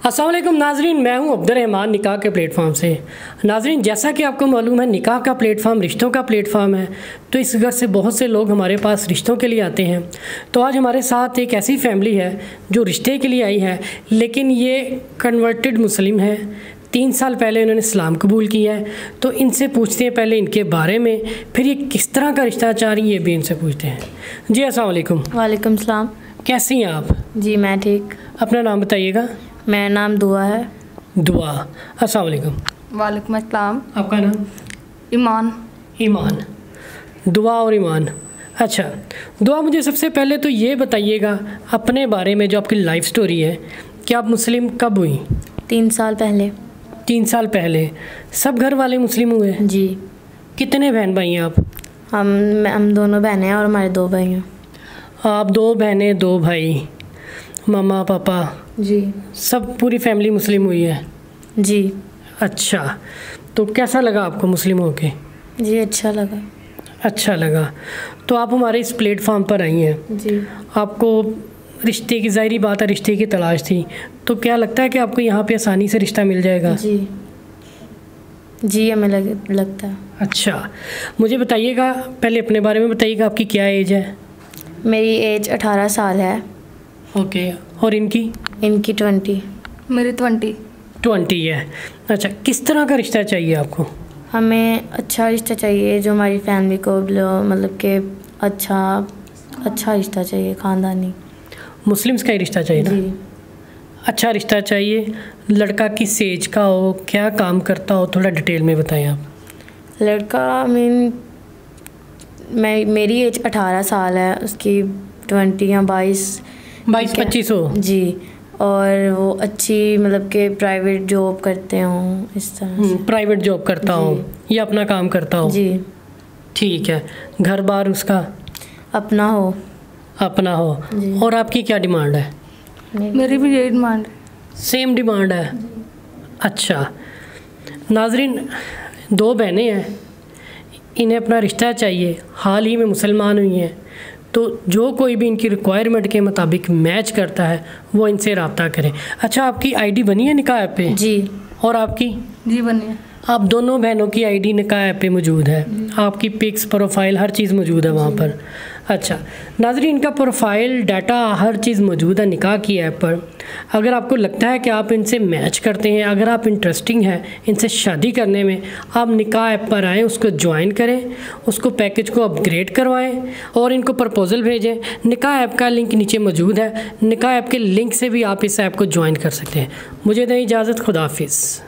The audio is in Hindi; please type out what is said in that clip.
अस्सलाम वालेकुम नाजरीन, मैं हूं अब्दुर्रहमान निकाह के प्लेटफॉर्म से। नाजरीन, जैसा कि आपको मालूम है निकाह का प्लेटफॉर्म रिश्तों का प्लेटफॉर्म है, तो इस घर से बहुत से लोग हमारे पास रिश्तों के लिए आते हैं। तो आज हमारे साथ एक ऐसी फैमिली है जो रिश्ते के लिए आई है, लेकिन ये कन्वर्टेड मुस्लिम है। 3 साल पहले इन्होंने इस्लाम कबूल किया है। तो इनसे पूछते हैं पहले इनके बारे में, फिर ये किस तरह का रिश्ता चाह रही है ये भी इनसे पूछते हैं। जी अस्सलाम वालेकुम। वालेकुम सलाम। कैसी हैं आप? जी मैं ठीक। अपना नाम बताइएगा। मेरा नाम दुआ है। दुआ। अस्सलाम वालेकुम। वालेकुम अस्सलाम। आपका नाम? ईमान। ईमान। दुआ और ईमान। अच्छा दुआ, मुझे सबसे पहले तो ये बताइएगा अपने बारे में, जो आपकी लाइफ स्टोरी है कि आप मुस्लिम कब हुई? 3 साल पहले। 3 साल पहले। सब घर वाले मुस्लिम हुए? जी। कितने बहन भाई हैं आप? हम दोनों बहनें हैं और हमारे 2 भाई हैं। आप 2 बहनें 2 भाई, मम्मा पापा जी सब पूरी फैमिली मुस्लिम हुई है? जी। अच्छा, तो कैसा लगा आपको मुस्लिम होके? जी अच्छा लगा। अच्छा लगा। तो आप हमारे इस प्लेटफॉर्म पर आई हैं। जी। आपको रिश्ते की, ज़ाहिरी बात है, रिश्ते की तलाश थी, तो क्या लगता है कि आपको यहाँ पे आसानी से रिश्ता मिल जाएगा? जी जी हमें लगता है। अच्छा, मुझे बताइएगा, पहले अपने बारे में बताइएगा, आपकी क्या एज है? मेरी एज 18 साल है। ओके, और इनकी? इनकी 20। मेरी 20। 20 है। अच्छा, किस तरह का रिश्ता चाहिए आपको? हमें अच्छा रिश्ता चाहिए जो हमारी फैमिली को मतलब कि अच्छा रिश्ता चाहिए, ख़ानदानी। मुस्लिम्स का ही रिश्ता चाहिए ना? जी। अच्छा रिश्ता चाहिए। लड़का किस एज का हो, क्या काम करता हो, थोड़ा डिटेल में बताएं आप। लड़का मेरी एज 18 साल है, उसकी 20 या 22-25 हो। जी। और वो अच्छी मतलब कि प्राइवेट जॉब करते हों, इस तरह से। प्राइवेट जॉब करता हो या अपना काम करता हो? जी। ठीक है। घर बार उसका अपना हो। अपना हो। और आपकी क्या डिमांड है? मेरी भी यही डिमांड है। सेम डिमांड है। अच्छा नाजरीन, 2 बहनें हैं, इन्हें अपना रिश्ता चाहिए, हाल ही में मुसलमान हुई हैं, तो जो कोई भी इनकी रिक्वायरमेंट के मुताबिक मैच करता है वो इनसे रब्ता करें। अच्छा, आपकी आईडी बनी है निकाह ऐप पे? जी। और आपकी? जी बनी है। आप दोनों बहनों की आईडी निकाह ऐप पे मौजूद है, आपकी पिक्स, प्रोफाइल, हर चीज़ मौजूद है वहाँ पर। अच्छा नाज़रीन, इनका प्रोफाइल डाटा हर चीज़ मौजूद है निकाह की ऐप पर। अगर आपको लगता है कि आप इनसे मैच करते हैं, अगर आप इंटरेस्टिंग हैं इनसे शादी करने में, आप निकाह ऐप पर आएँ, उसको ज्वाइन करें, उसको पैकेज को अपग्रेड करवाएं और इनको प्रपोज़ल भेजें। निकाह ऐप का लिंक नीचे मौजूद है, निकाह ऐप के लिंक से भी आप इस ऐप को ज्वाइन कर सकते हैं। मुझे दें इजाज़त, खुदा हाफिज़।